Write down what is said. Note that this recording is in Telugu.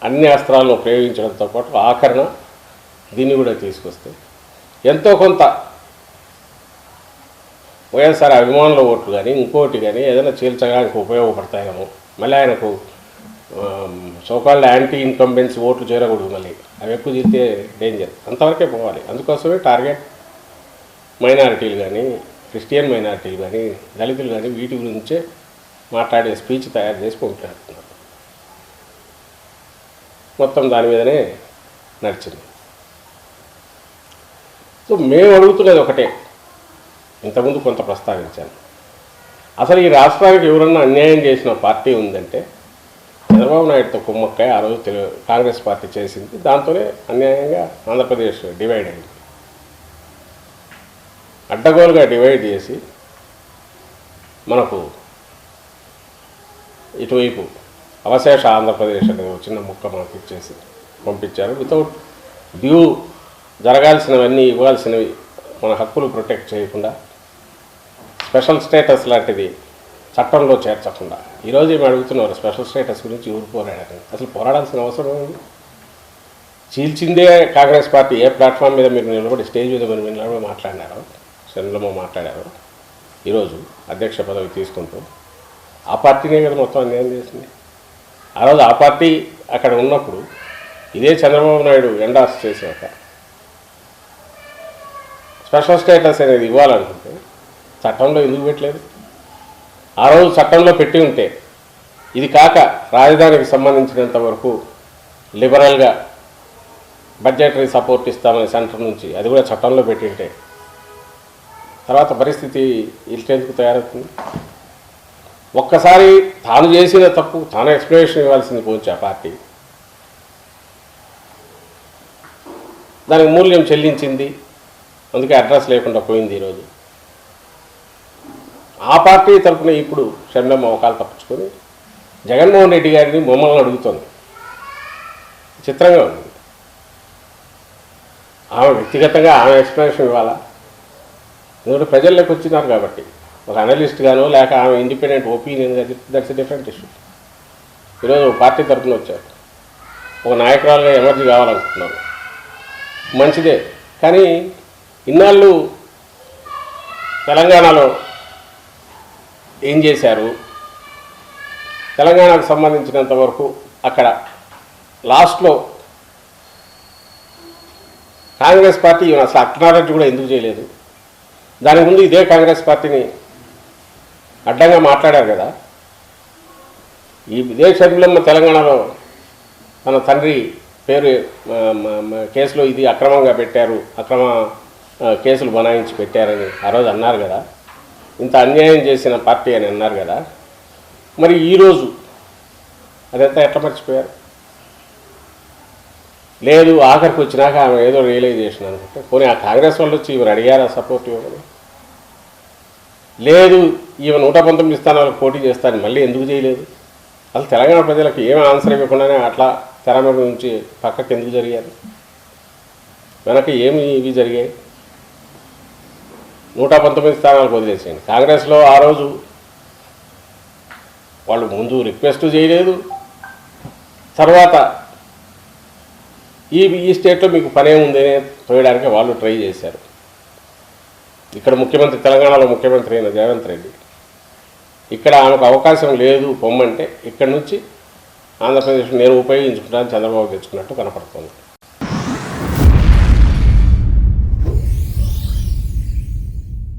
అన్ని అస్త్రాలను ప్రయోగించడంతో పాటు ఆఖరణ దీన్ని కూడా తీసుకొస్తే ఎంతో కొంత వైఎస్ఆర్ అభిమానుల ఓట్లు కానీ ఇంకోటి కానీ ఏదైనా చీల్చడానికి ఉపయోగపడతాయేమో. మళ్ళీ ఆయనకు సోకాల్డ్ యాంటీ ఇన్కంబెన్సీ ఓట్లు చేరకూడదు, మళ్ళీ అవి ఎక్కువ చేస్తే డేంజర్, అంతవరకే పోవాలి. అందుకోసమే టార్గెట్ మైనారిటీలు కానీ, క్రిస్టియన్ మైనారిటీలు కానీ, దళితులు కానీ వీటి గురించే మాట్లాడే స్పీచ్ తయారు చేసి పంపిస్తున్నారు. మొత్తం దాని మీదనే నడిచింది. సో మేము అడుగుతున్నది ఒకటే, ఇంతకుముందు కొంత ప్రస్తావించాను. అసలు ఈ రాష్ట్రానికి ఎవరన్నా అన్యాయం చేసిన పార్టీ ఉందంటే చంద్రబాబు నాయుడుతో కుమ్మక్కాయ ఆ రోజు కాంగ్రెస్ పార్టీ చేసింది. దాంతోనే అన్యాయంగా ఆంధ్రప్రదేశ్ డివైడ్ అయింది. అడ్డగోలుగా డివైడ్ చేసి మనకు ఇటువైపు అవశేష ఆంధ్రప్రదేశ్ అనే చిన్న ముక్క మనకు ఇచ్చేసి పంపించారు. వితౌట్ డ్యూ జరగాల్సినవన్నీ ఇవ్వాల్సినవి మన హక్కులు ప్రొటెక్ట్ చేయకుండా, స్పెషల్ స్టేటస్ లాంటిది చట్టంలో చేర్చకుండా. ఈరోజు ఏమి అడుగుతున్నారు, స్పెషల్ స్టేటస్ గురించి ఎవరు పోరాడారు? అసలు పోరాడాల్సిన అవసరం ఉంది? చీల్చిందే కాంగ్రెస్ పార్టీ. ఏ ప్లాట్ఫామ్ మీద మీరు నిలబడి స్టేజ్ మీద మీరు నిలబడి మాట్లాడినారో, సెంట్రల్లో మాట్లాడారో, ఈరోజు అధ్యక్ష పదవి తీసుకుంటూ ఆ పార్టీనే కదా మొత్తం అన్యాయం చేసింది. ఆ రోజు ఆ పార్టీ అక్కడ ఉన్నప్పుడు ఇదే చంద్రబాబు నాయుడు ఎండార్స్ చేసాక స్పెషల్ స్టేటస్ అనేది ఇవ్వాలనుకుంటే చట్టంలో ఎందుకు పెట్టలేదు? ఆ రోజు చట్టంలో పెట్టి ఉంటే, ఇది కాక రాజధానికి సంబంధించినంత వరకు లిబరల్గా బడ్జెటరీ సపోర్ట్ ఇస్తామని సెంటర్ నుంచి, అది కూడా చట్టంలో పెట్టి ఉంటే తర్వాత పరిస్థితి ఇల్టెందుకు తయారవుతుంది? ఒక్కసారి తాను చేసిన తప్పు తాను ఎక్స్ప్లెనేషన్ ఇవ్వాల్సింది పోవచ్చు ఆ పార్టీ. దానికి మూల్యం చెల్లించింది, అందుకే అడ్రస్ లేకుండా పోయింది. ఈరోజు ఆ పార్టీ తరఫున ఇప్పుడు షర్మిలమ్మ అవకాలు తప్పించుకొని జగన్మోహన్ రెడ్డి గారిని మమ్మల్ని అడుగుతుంది. చిత్రంగా ఉంది. ఆమె వ్యక్తిగతంగా ఆమె ఎక్స్ప్లెనేషన్ ఇవ్వాలా? ఎందుకంటే ప్రజల్లోకి వచ్చినారు కాబట్టి, ఒక అనలిస్ట్ గానో లేక ఆమె ఇండిపెండెంట్ ఒపీనియన్ గా, దట్స్ ఎ డిఫరెంట్ ఇష్యూ. ఈరోజు పార్టీ తరఫున వచ్చారు, ఒక నాయకురాలుగా ఎమర్జీ కావాలనుకుంటున్నారు, మంచిదే. కానీ ఇన్నాళ్ళు తెలంగాణలో ఏం చేశారు? తెలంగాణకు సంబంధించినంత వరకు అక్కడ లాస్ట్లో కాంగ్రెస్ పార్టీ అసలు అక్నాలెడ్జ్ కూడా ఎందుకు చేయలేదు? దాని ముందు ఇదే కాంగ్రెస్ పార్టీని అడ్డంగా మాట్లాడారు కదా. ఇదే షర్మిలమ్మ తెలంగాణలో తన తండ్రి పేరు కేసులో ఇది అక్రమంగా పెట్టారు, అక్రమ కేసులు బనాయించి పెట్టారని ఆ రోజు అన్నారు కదా. ఇంత అన్యాయం చేసిన పార్టీ అని అన్నారు కదా. మరి ఈరోజు అదంతా ఎట్లా మర్చిపోయారు? లేదు ఆఖరికి వచ్చినాక ఆమె ఏదో రియలైజేషన్ అనుకుంటే, పోనీ ఆ కాంగ్రెస్ వాళ్ళు వచ్చి ఈమెను అడిగారా సపోర్ట్ ఇవ్వమని? లేదు ఈమె 119 స్థానాలకు పోటీ చేస్తారని మళ్ళీ ఎందుకు చేయలేదు? అసలు తెలంగాణ ప్రజలకు ఏమి ఆన్సర్ ఇవ్వకుండానే అట్లా తెర మీద నుంచి పక్కకి ఎందుకు జరిగారు? వెనక ఏమి ఇవి జరిగాయి? 119 స్థానాలకు వదిలేసేయండి. కాంగ్రెస్లో ఆ రోజు వాళ్ళు ముందు రిక్వెస్ట్ చేయలేదు, తర్వాత ఈ స్టేట్లో మీకు పనే ఉందనే తోయడానికి వాళ్ళు ట్రై చేశారు. ఇక్కడ ముఖ్యమంత్రి, తెలంగాణలో ముఖ్యమంత్రి అయిన రేవంత్ రెడ్డి ఇక్కడ ఆమెకు అవకాశం లేదు పొమ్మంటే ఇక్కడి నుంచి ఆంధ్రప్రదేశ్ నేను ఉపయోగించుకుంటాను చంద్రబాబు తెచ్చుకున్నట్టు కనపడుతుంది.